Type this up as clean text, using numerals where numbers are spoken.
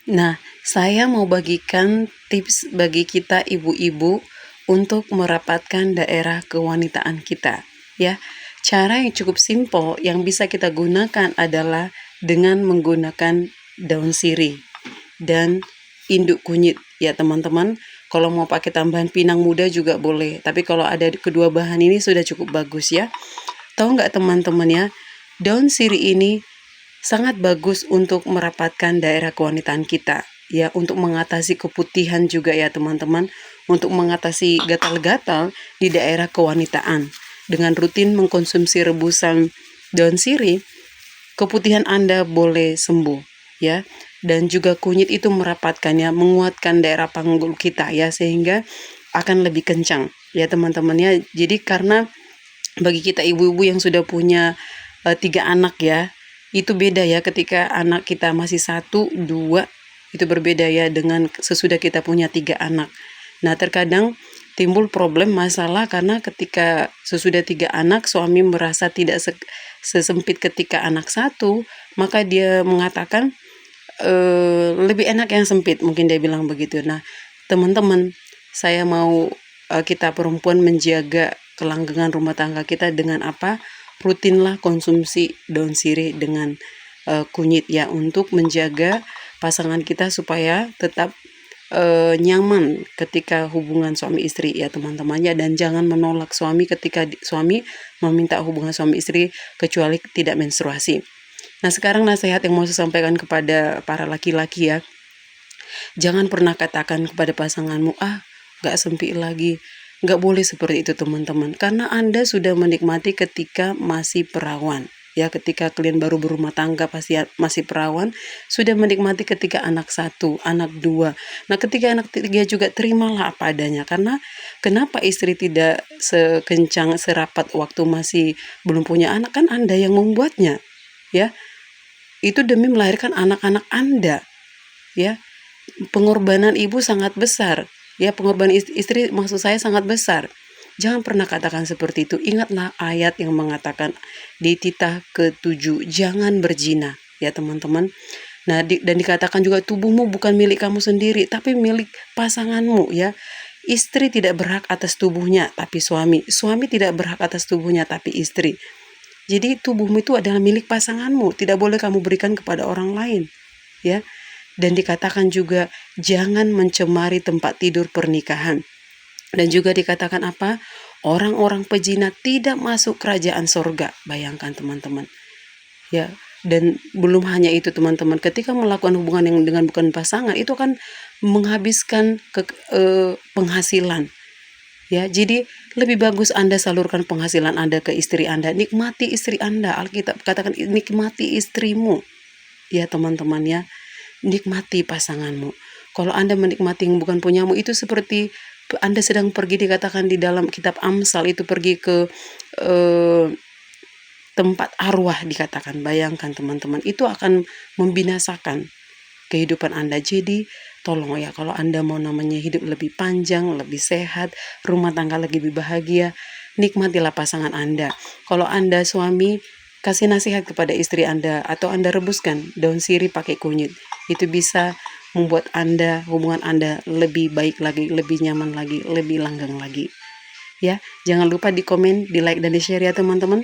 Nah, saya mau bagikan tips bagi kita ibu-ibu untuk merapatkan daerah kewanitaan kita, ya. Cara yang cukup simpel yang bisa kita gunakan adalah dengan menggunakan daun sirih dan induk kunyit, ya teman-teman. Kalau mau pakai tambahan pinang muda juga boleh, tapi kalau ada kedua bahan ini sudah cukup bagus ya. Tahu nggak teman-teman ya, daun sirih ini sangat bagus untuk merapatkan daerah kewanitaan kita, ya, untuk mengatasi keputihan juga ya teman-teman, untuk mengatasi gatal-gatal di daerah kewanitaan. Dengan rutin mengkonsumsi rebusan daun sirih, keputihan Anda boleh sembuh, ya. Dan juga kunyit itu merapatkannya, menguatkan daerah panggul kita ya, sehingga akan lebih kencang ya teman-teman ya. Jadi karena bagi kita ibu-ibu yang sudah punya 3 anak ya, itu beda ya ketika anak kita masih 1, 2, itu berbeda ya dengan sesudah kita punya 3 anak. Nah, terkadang timbul problem masalah karena ketika sesudah 3 anak suami merasa tidak sesempit ketika anak 1, maka dia mengatakan lebih enak yang sempit, mungkin dia bilang begitu. Nah, teman-teman, saya mau kita perempuan menjaga kelanggengan rumah tangga kita dengan apa? Rutinlah konsumsi daun sirih dengan kunyit ya, untuk menjaga pasangan kita supaya tetap nyaman ketika hubungan suami istri ya teman-temannya, dan jangan menolak suami ketika suami meminta hubungan suami istri kecuali tidak menstruasi. Nah, sekarang nasihat yang mau saya sampaikan kepada para laki-laki ya. Jangan pernah katakan kepada pasanganmu, gak sempit lagi. Gak boleh seperti itu teman-teman. Karena Anda sudah menikmati ketika masih perawan. Ya, ketika kalian baru berumah tangga pasti masih perawan, sudah menikmati ketika anak 1, anak 2. Nah, ketika anak 3 juga terimalah apa adanya. Karena kenapa istri tidak sekencang, serapat waktu masih belum punya anak, kan Anda yang membuatnya. Ya, itu demi melahirkan anak-anak Anda. Ya, pengorbanan ibu sangat besar. Ya, pengorbanan istri maksud saya sangat besar. Jangan pernah katakan seperti itu. Ingatlah ayat yang mengatakan di titah ke-7, jangan berzina, ya teman-teman. Nah, dan dikatakan juga tubuhmu bukan milik kamu sendiri, tapi milik pasanganmu ya. Istri tidak berhak atas tubuhnya, tapi suami. Suami tidak berhak atas tubuhnya, tapi istri. Jadi tubuhmu itu adalah milik pasanganmu, tidak boleh kamu berikan kepada orang lain, ya. Dan dikatakan juga jangan mencemari tempat tidur pernikahan. Dan juga dikatakan apa? Orang-orang pezina tidak masuk kerajaan sorga. Bayangkan teman-teman. Ya, dan belum hanya itu teman-teman. Ketika melakukan hubungan yang dengan bukan pasangan, itu kan menghabiskan penghasilan. Ya, jadi lebih bagus Anda salurkan penghasilan Anda ke istri Anda. Nikmati istri Anda. Alkitab katakan nikmati istrimu. Ya teman-teman ya. Nikmati pasanganmu. Kalau Anda menikmati yang bukan punyamu, itu seperti Anda sedang pergi, dikatakan di dalam kitab Amsal, itu pergi ke tempat arwah dikatakan. Bayangkan teman-teman, itu akan membinasakan kehidupan Anda. Jadi tolong ya, kalau Anda mau namanya hidup lebih panjang, lebih sehat, rumah tangga lebih bahagia, nikmatilah pasangan Anda. Kalau Anda suami, kasih nasihat kepada istri Anda, atau Anda rebuskan daun sirih pakai kunyit. Itu bisa membuat hubungan Anda lebih baik lagi, lebih nyaman lagi, lebih langgeng lagi. Ya, jangan lupa di komen, di like, dan di share ya teman-teman.